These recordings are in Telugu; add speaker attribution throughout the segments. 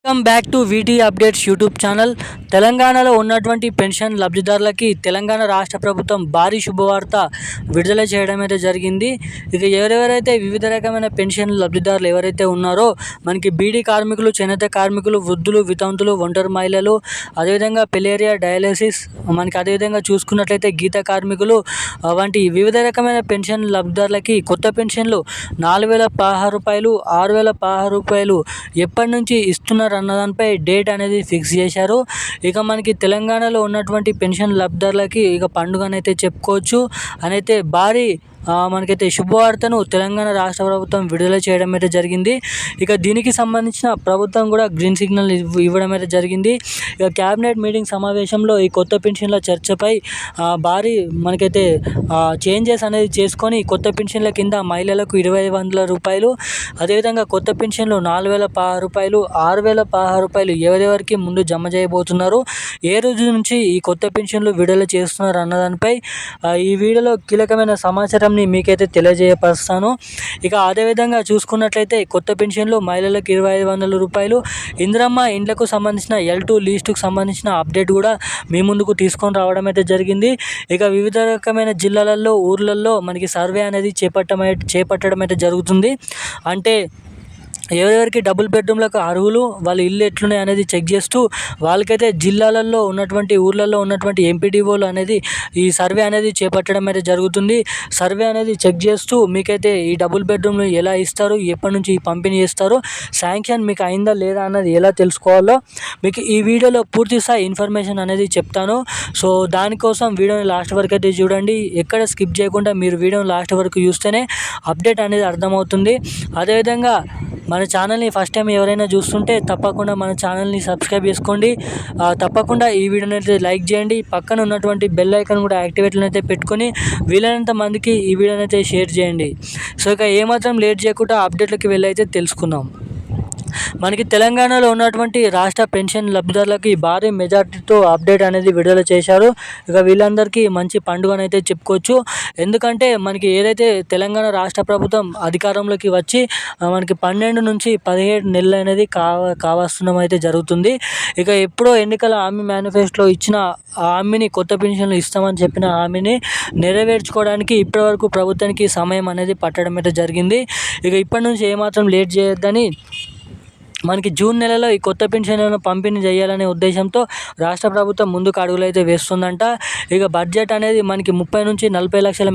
Speaker 1: Welcome back to వీటీ updates YouTube channel. తెలంగాణలో ఉన్నటువంటి పెన్షన్ లబ్ధిదారులకి తెలంగాణ రాష్ట్ర ప్రభుత్వం భారీ శుభవార్త విడుదల చేయడం అయితే జరిగింది. ఇక ఎవరెవరైతే వివిధ రకమైన పెన్షన్ లబ్ధిదారులు ఎవరైతే ఉన్నారో మనకి బీడీ కార్మికులు, చేనేత కార్మికులు, వృద్ధులు, వితంతులు, ఒంటరి మహిళలు, అదేవిధంగా పెలేరియా, డయాలసిస్, మనకి అదేవిధంగా చూసుకున్నట్లయితే గీత కార్మికులు వంటి వివిధ రకమైన పెన్షన్ లబ్ధిదారులకి కొత్త పెన్షన్లు 4,016 రూపాయలు, 6,016 రూపాయలు ఎప్పటి నుంచి ఇస్తున్నారు అన్నదానిపై డేట్ అనేది ఫిక్స్ చేశారు. ఇక మనకి తెలంగాణలో ఉన్నటువంటి పెన్షన్ లబ్ధిదారులకి ఇక పండుగనైతే చెప్పుకోవచ్చు. అనైతే భారీ మనకైతే శుభవార్తను తెలంగాణ రాష్ట్ర ప్రభుత్వం విడుదల చేయడం అయితే జరిగింది. ఇక దీనికి సంబంధించిన ప్రభుత్వం కూడా గ్రీన్ సిగ్నల్ ఇవ్వడం అయితే జరిగింది. ఇక క్యాబినెట్ మీటింగ్ సమావేశంలో ఈ కొత్త పెన్షన్ల చర్చపై భారీ మనకైతే చేంజెస్ అనేది చేసుకొని కొత్త పెన్షన్ల కింద మహిళలకు 2,500 రూపాయలు, అదేవిధంగా కొత్త పెన్షన్లు 4,016 రూపాయలు, 6,016 రూపాయలు ఎవరెవరికి ముందు జమ చేయబోతున్నారు, ఏ రోజు నుంచి ఈ కొత్త పెన్షన్లు విడుదల చేస్తున్నారు అన్నదానిపై ఈ వీడియోలో కీలకమైన సమాచారం మీకైతే తెలియజేయపరుస్తాను. ఇక అదేవిధంగా చూసుకున్నట్లయితే కొత్త పెన్షన్లు మహిళలకు 2,500 రూపాయలు, ఇందిరమ్మ ఇండ్లకు సంబంధించిన L2 లిస్టుకు సంబంధించిన అప్డేట్ కూడా మీ ముందుకు తీసుకొని రావడం అయితే జరిగింది. ఇక వివిధ రకమైన జిల్లాలలో, ఊర్లలో మనకి సర్వే అనేది చేపట్టడం అయితే జరుగుతుంది. అంటే ఎవరెవరికి డబుల్ బెడ్రూమ్లకు అర్హులు, వాళ్ళ ఇల్లు ఎట్లున్నాయి అనేది చెక్ చేస్తూ వాళ్ళకైతే జిల్లాలలో ఉన్నటువంటి, ఊర్లలో ఉన్నటువంటి ఎంపీడీఓలు అనేది ఈ సర్వే అనేది చేపట్టడం అయితే జరుగుతుంది. సర్వే అనేది చెక్ చేస్తూ మీకైతే ఈ డబుల్ బెడ్రూమ్లు ఎలా ఇస్తారు, ఎప్పటి నుంచి పంపిణీ చేస్తారు, శాంక్షన్ మీకు అయిందా లేదా అన్నది ఎలా తెలుసుకోవాలో మీకు ఈ వీడియోలో పూర్తి స్థాయి ఇన్ఫర్మేషన్ అనేది చెప్తాను. సో దానికోసం వీడియోని లాస్ట్ వరకు అయితే చూడండి. ఎక్కడ స్కిప్ చేయకుండా మీరు వీడియోని లాస్ట్ వరకు చూస్తేనే అప్డేట్ అనేది అర్థమవుతుంది. అదేవిధంగా మన ఛానల్ని ఫస్ట్ టైం ఎవరైనా చూస్తుంటే తప్పకుండా మన ఛానల్ని సబ్స్క్రైబ్ చేసుకోండి. తప్పకుండా ఈ వీడియోని అయితే లైక్ చేయండి. పక్కన ఉన్నటువంటి బెల్ ఐకాన్ కూడా యాక్టివేట్లో అయితే పెట్టుకొని వీలైనంత మందికి ఈ వీడియోని అయితే షేర్ చేయండి. సో ఇక ఏమాత్రం లేట్ చేయకుండా అప్డేట్లకి వెళ్ళి అయితే తెలుసుకుందాం. మనకి తెలంగాణలో ఉన్నటువంటి రాష్ట్ర పెన్షన్ లబ్ధిదారులకి భారీ మెజార్టీతో అప్డేట్ అనేది విడుదల చేశారు. ఇక వీళ్ళందరికీ మంచి పండుగనైతే చెప్పుకోవచ్చు. ఎందుకంటే మనకి ఏదైతే తెలంగాణ రాష్ట్ర ప్రభుత్వం అధికారంలోకి వచ్చి మనకి 12 నుంచి 17 నెలలు అనేది కావస్తున్నమైతే అయితే జరుగుతుంది. ఇక ఎప్పుడో ఎన్నికల హామీ మేనిఫెస్టోలో ఇచ్చిన హామీని, కొత్త పెన్షన్లు ఇస్తామని చెప్పిన హామీని నెరవేర్చుకోవడానికి ఇప్పటివరకు ప్రభుత్వానికి సమయం అనేది పట్టడం అయితే జరిగింది. ఇక ఇప్పటి నుంచి ఏమాత్రం లేట్ చేయొద్దని మనకి జూన్ నెలలో ఈ కొత్త పెన్షన్లను పంపిణీ చేయాలనే ఉద్దేశంతో రాష్ట్ర ప్రభుత్వం ముందుకు అడుగులు అయితే వేస్తుందంట. ఇక బడ్జెట్ అనేది మనకి 30 నుంచి 40 లక్షల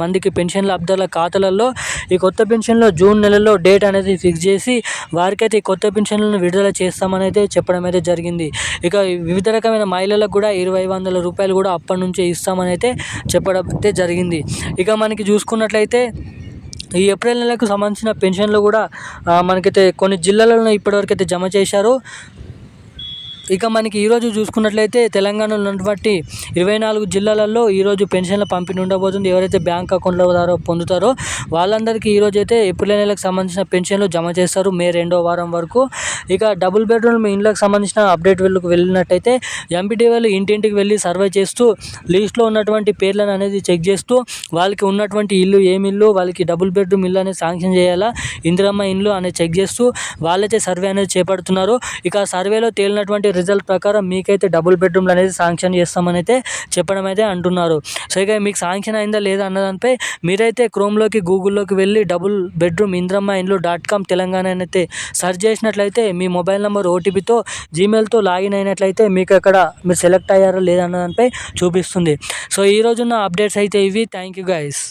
Speaker 1: మందికి పెన్షన్ లబ్ధిదారుల ఖాతాలలో ఈ కొత్త పెన్షన్లో జూన్ నెలలో డేట్ అనేది ఫిక్స్ చేసి వారికైతే ఈ కొత్త పెన్షన్లను విడుదల చేస్తామని అయితే చెప్పడం అయితే జరిగింది. ఇక వివిధ రకమైన మహిళలకు కూడా 2,500 రూపాయలు కూడా అప్పటి నుంచే ఇస్తామని అయితే చెప్పడం అయితే జరిగింది. ఇక మనకి చూసుకున్నట్లయితే ఈ ఏప్రిల్ నెలకు సంబంధించిన పెన్షన్లు కూడా మనకైతే కొన్ని జిల్లాలలో ఇప్పటివరకు అయితే జమ చేశారు. ఇక మనకి ఈరోజు చూసుకున్నట్లయితే తెలంగాణలో ఉన్నటువంటి 24 జిల్లాలలో ఈరోజు పెన్షన్ల పంపిణీ ఉండబోతుంది. ఎవరైతే బ్యాంక్ అకౌంట్ల ద్వారా పొందుతారో వాళ్ళందరికీ ఈరోజు అయితే ఏప్రిల్ నెలకు సంబంధించిన పెన్షన్లు జమ చేస్తారు మే 2వ వారం వరకు. ఇక డబుల్ బెడ్రూమ్ ఇండ్లకు సంబంధించిన అప్డేట్ వెళ్ళినట్టయితే ఎంపీడీఓలు ఇంటింటికి వెళ్ళి సర్వే చేస్తూ లిస్ట్లో ఉన్నటువంటి పేర్లను అనేది చెక్ చేస్తూ వాళ్ళకి ఉన్నటువంటి ఇల్లు ఏమి ఇల్లు, వాళ్ళకి డబుల్ బెడ్రూమ్ ఇల్లు అనేది శాంక్షన్ చేయాలా, ఇందిరమ్మ ఇల్లు అనేది చెక్ చేస్తూ వాళ్ళైతే సర్వే అనేది చేపడుతున్నారు. ఇక సర్వేలో తేలినటువంటి రిజల్ట్ ప్రకారం మీకైతే డబుల్ బెడ్రూమ్లు అనేది శాంక్షన్ చేస్తామని అయితే చెప్పడం అయితే అంటున్నారు. సో ఇక మీకు శాంక్షన్ అయిందా లేదా అన్నదానిపై మీరైతే క్రోమ్లోకి, గూగుల్లోకి వెళ్ళి డబుల్ బెడ్రూమ్ ఇందిరమ్మ ఇండ్లు .com తెలంగాణ అయితే సెర్చ్ చేసినట్లయితే మీ మొబైల్ నెంబర్ ఓటీపీతో జీమెయిల్తో లాగిన్ అయినట్లయితే మీకు అక్కడ మీరు సెలెక్ట్ అయ్యారా లేదా అన్నదానిపై చూపిస్తుంది. సో ఈరోజున్న అప్డేట్స్ అయితే ఇవి. Thank you guys.